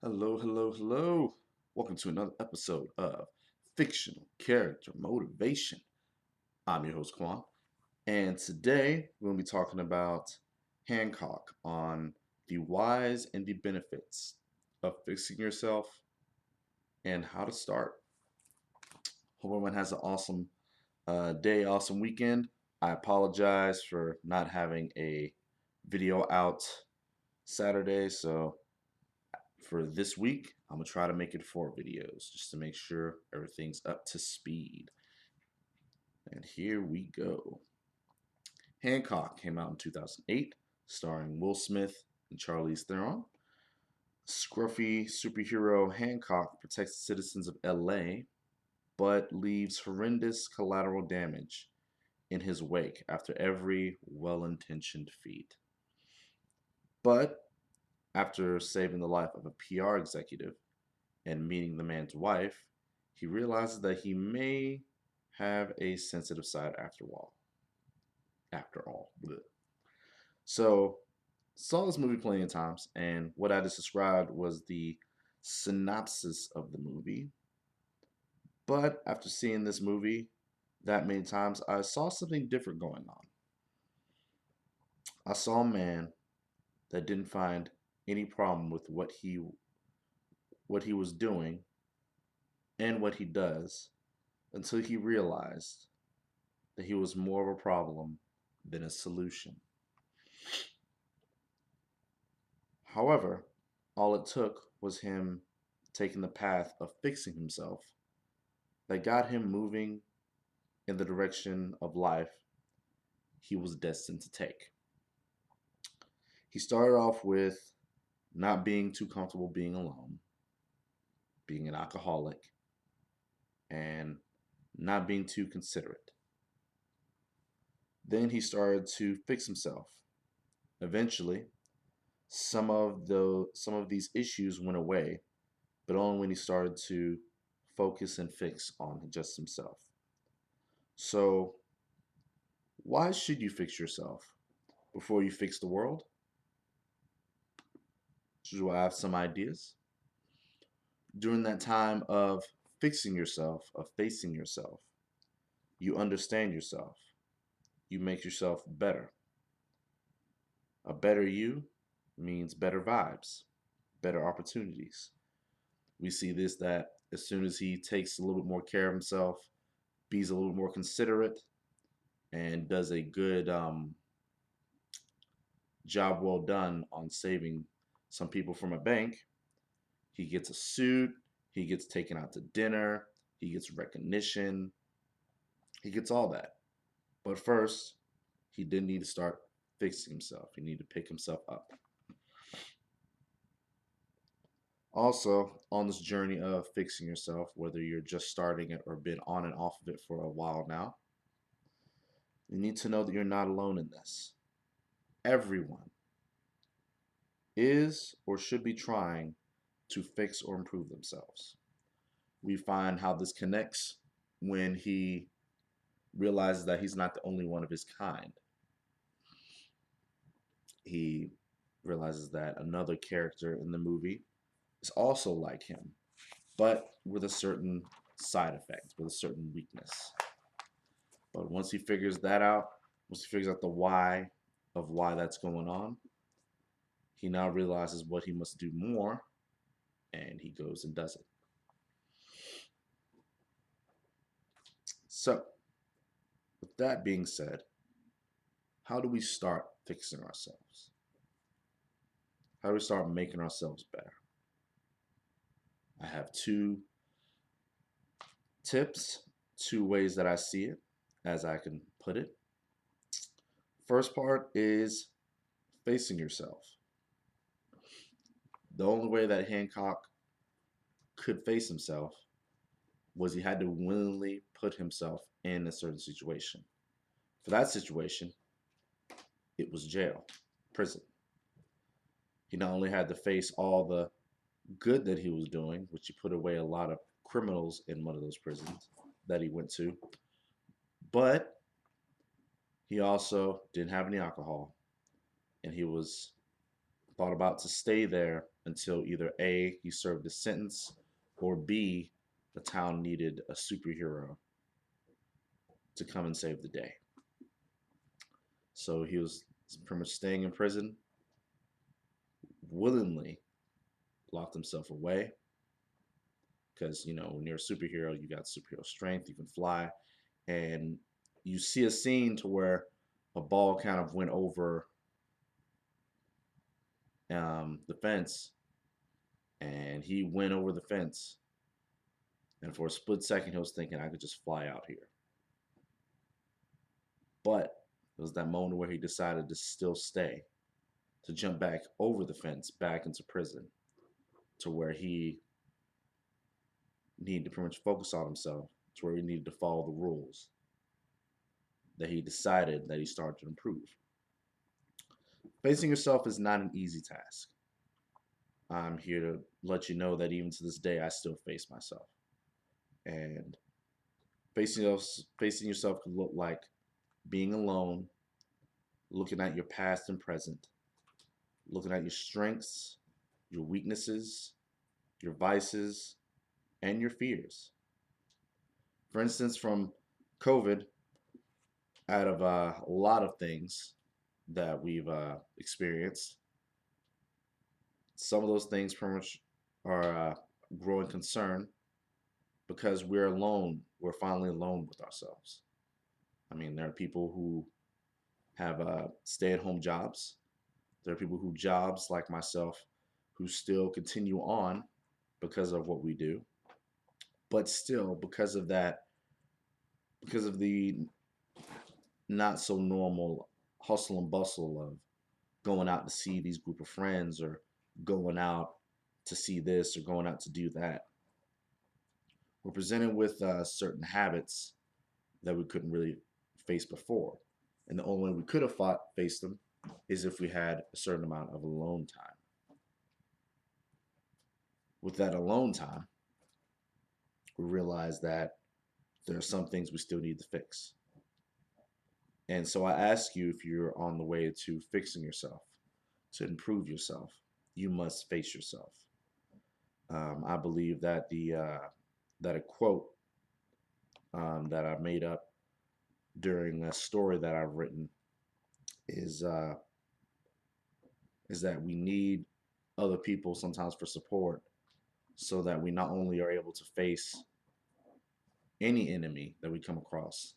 Hello, hello, hello. Welcome to another episode of Fictional Character Motivation. I'm your host, Quan, and today we're going to be talking about Hancock on the whys and the benefits of fixing yourself and how to start. Hope everyone has an awesome day, awesome weekend. I apologize for not having a video out Saturday, so for this week, I'm gonna try to make it 4 videos just to make sure everything's up to speed. And here we go. Hancock came out in 2008, starring Will Smith and Charlize Theron. Scruffy superhero Hancock protects the citizens of LA, but leaves horrendous collateral damage in his wake after every well intentioned feat. But after saving the life of a PR executive and meeting the man's wife, he realizes that he may have a sensitive side after all. After all. Bleh. So, saw this movie plenty of times, and what I just described was the synopsis of the movie. But after seeing this movie that many times, I saw something different going on. I saw a man that didn't find any problem with what he was doing and what he does until he realized that he was more of a problem than a solution. However, all it took was him taking the path of fixing himself that got him moving in the direction of life he was destined to take. He started off with not being too comfortable being alone, being an alcoholic, and not being too considerate. Then he started to fix himself. Eventually, some of these issues went away, but only when he started to focus and fix on just himself. So, why should you fix yourself before you fix the world? Do I have some ideas? During that time of fixing yourself, of facing yourself, you understand yourself. You make yourself better. A better you means better vibes, better opportunities. We see this that as soon as he takes a little bit more care of himself, be's a little more considerate, and does a good job well done on saving some people from a bank, he gets a suit, he gets taken out to dinner, he gets recognition, he gets all that. But first, he did need to start fixing himself. He needed to pick himself up. Also, on this journey of fixing yourself, whether you're just starting it or been on and off of it for a while now, you need to know that you're not alone in this. Everyone is or should be trying to fix or improve themselves. We find how this connects when he realizes that he's not the only one of his kind. He realizes that another character in the movie is also like him, but with a certain side effect, with a certain weakness. But once he figures that out, once he figures out the why of why that's going on, he now realizes what he must do more, and he goes and does it. So, with that being said, how do we start fixing ourselves? How do we start making ourselves better? I have 2 tips, 2 ways that I see it, as I can put it. First part is facing yourself. The only way that Hancock could face himself was he had to willingly put himself in a certain situation. For that situation, it was jail, prison. He not only had to face all the good that he was doing, which he put away a lot of criminals in one of those prisons that he went to, but he also didn't have any alcohol, and he was thought about to stay there until either A, he served his sentence, or B, the town needed a superhero to come and save the day. So he was pretty much staying in prison, willingly locked himself away because, when you're a superhero, you got superhero strength, you can fly. And you see a scene to where a ball kind of went over the fence, and he went over the fence. And for a split second, he was thinking, I could just fly out here. But it was that moment where he decided to still stay, to jump back over the fence, back into prison, to where he needed to pretty much focus on himself, to where he needed to follow the rules, that he decided that he started to improve. Facing yourself is not an easy task. I'm here to let you know that even to this day, I still face myself. And facing yourself can look like being alone, looking at your past and present, looking at your strengths, your weaknesses, your vices, and your fears. For instance, from COVID, out of a lot of things that we've experienced, some of those things pretty much are a growing concern because we're alone. We're finally alone with ourselves. I mean, there are people who have stay-at-home jobs. There are people who jobs like myself who still continue on because of what we do. But still, because of that, because of the not so normal hustle and bustle of going out to see these group of friends or going out to see this or going out to do that, we're presented with certain habits that we couldn't really face before. And the only way we could have faced them is if we had a certain amount of alone time. With that alone time, we realize that there are some things we still need to fix. And so I ask you, if you're on the way to fixing yourself, to improve yourself, you must face yourself. I believe that that a quote that I made up during a story that I've written is that we need other people sometimes for support, so that we not only are able to face any enemy that we come across,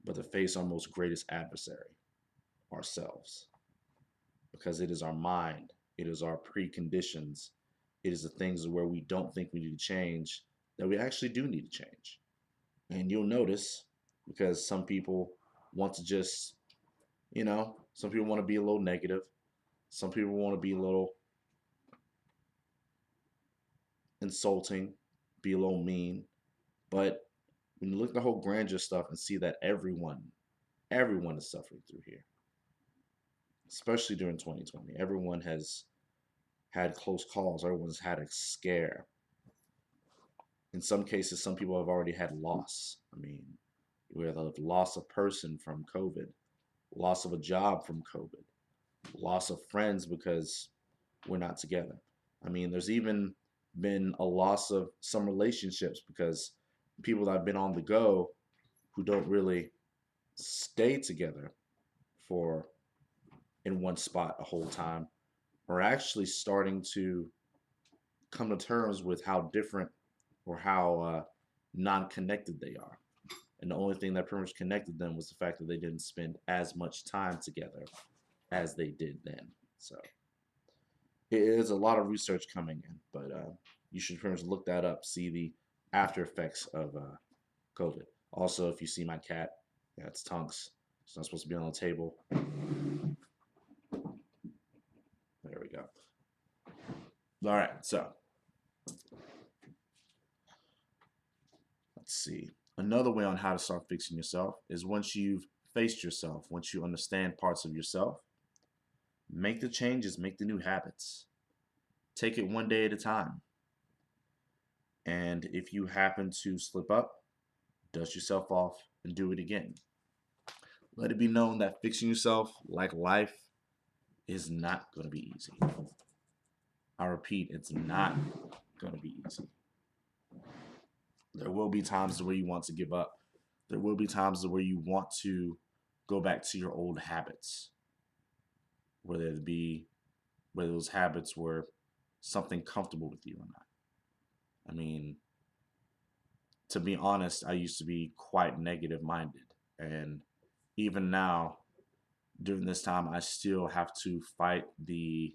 but to face our most greatest adversary, ourselves. Because it is our mind, it is our preconditions, it is the things where we don't think we need to change that we actually do need to change. And you'll notice, because some people want to just, some people want to be a little negative, some people want to be a little insulting, be a little mean. But when you look at the whole grandeur stuff and see that everyone is suffering through here, especially during 2020. Everyone has had close calls. Everyone's had a scare. In some cases, some people have already had loss. I mean, we have loss of person from COVID, loss of a job from COVID, loss of friends because we're not together. I mean, there's even been a loss of some relationships because people that have been on the go who don't really stay together for in one spot a whole time are actually starting to come to terms with how different or how non-connected they are. And the only thing that pretty much connected them was the fact that they didn't spend as much time together as they did then. So it is a lot of research coming in, but you should pretty much look that up, see the after effects of COVID. Also, if you see my cat, yeah, it's Tunks. It's not supposed to be on the table. There we go. All right, so let's see. Another way on how to start fixing yourself is once you've faced yourself, once you understand parts of yourself, make the changes, make the new habits. Take it one day at a time. And if you happen to slip up, dust yourself off and do it again. Let it be known that fixing yourself, like life, is not going to be easy. I repeat, it's not going to be easy. There will be times where you want to give up. There will be times where you want to go back to your old habits, whether it be whether those habits were something comfortable with you or not. I mean, to be honest, I used to be quite negative minded. And even now, during this time, I still have to fight the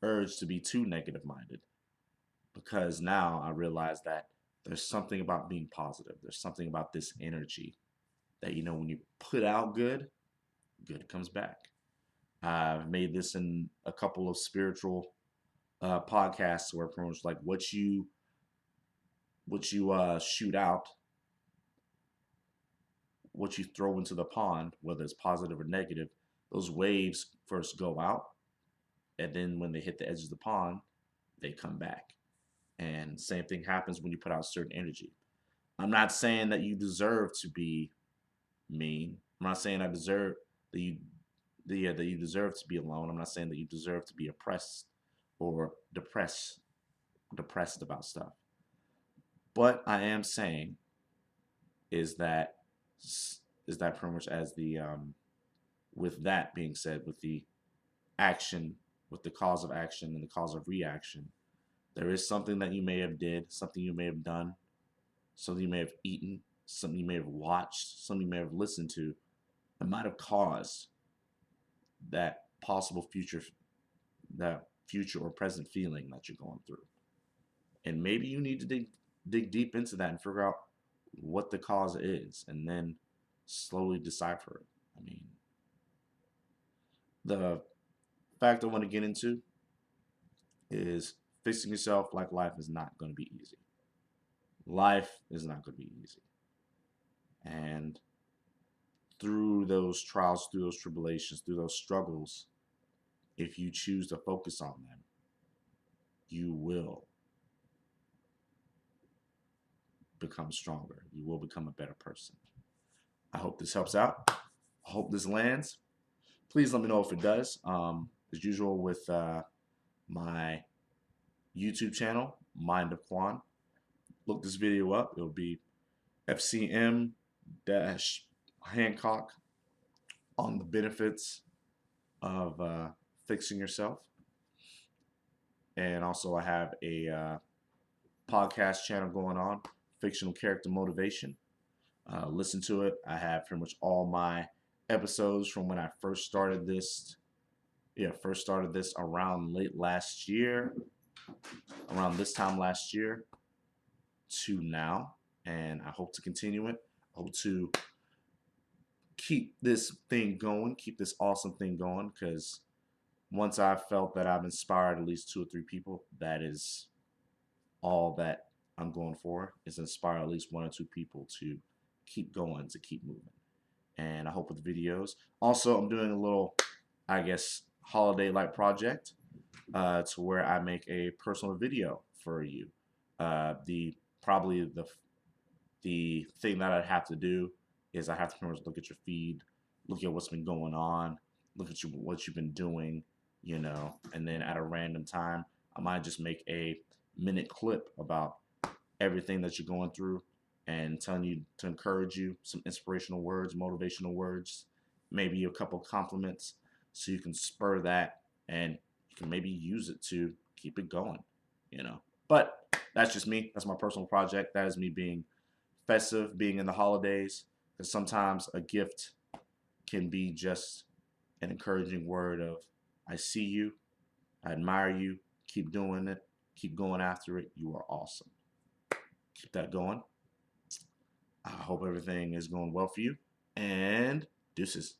urge to be too negative minded because now I realize that there's something about being positive. There's something about this energy that, when you put out good, good comes back. I've made this in a couple of spiritual podcasts where pretty much like what you shoot out, what you throw into the pond, whether it's positive or negative, those waves first go out, and then when they hit the edge of the pond, they come back. And same thing happens when you put out certain energy. I'm not saying that you deserve to be mean. I'm not saying I deserve that you deserve to be alone. I'm not saying that you deserve to be oppressed or depressed about stuff. But I am saying is that pretty much as the with that being said, with the action, with the cause of action and the cause of reaction, there is something that you may have did, something you may have done, something you may have eaten, something you may have watched, something you may have listened to that might have caused that possible future or present feeling that you're going through. And maybe you need to dig deep into that and figure out what the cause is and then slowly decipher it. I mean, the fact I want to get into is fixing yourself like life is not going to be easy. Life is not going to be easy. And through those trials, through those tribulations, through those struggles, if you choose to focus on them, you will become stronger. You will become a better person. I hope this helps out. I hope this lands. Please let me know if it does. As usual with my YouTube channel, Mind of Quan. Look this video up. It'll be FCM Hancock on the benefits of fixing yourself. And also I have a podcast channel going on, Fictional Character Motivation. Listen to it. I have pretty much all my episodes from when I first started this. First started this around late last year, around this time last year to now. And I hope to continue it. I hope to keep this thing going, keep this awesome thing going, because once I've felt that I've inspired at least 2 or 3 people, that is all that I'm going for, is inspire at least 1 or 2 people to keep going, to keep moving. And I hope with the videos. Also, I'm doing a little, I guess, holiday-like project to where I make a personal video for you. The thing that I'd have to do is I have to look at your feed, look at what's been going on, look at what you've been doing, and then at a random time, I might just make a minute clip about everything that you're going through and telling you to encourage you, some inspirational words, motivational words, maybe a couple compliments so you can spur that and you can maybe use it to keep it going, But that's just me. That's my personal project. That is me being festive, being in the holidays, because sometimes a gift can be just an encouraging word of, I see you, I admire you, keep doing it, keep going after it, you are awesome. Keep that going. I hope everything is going well for you, and deuces.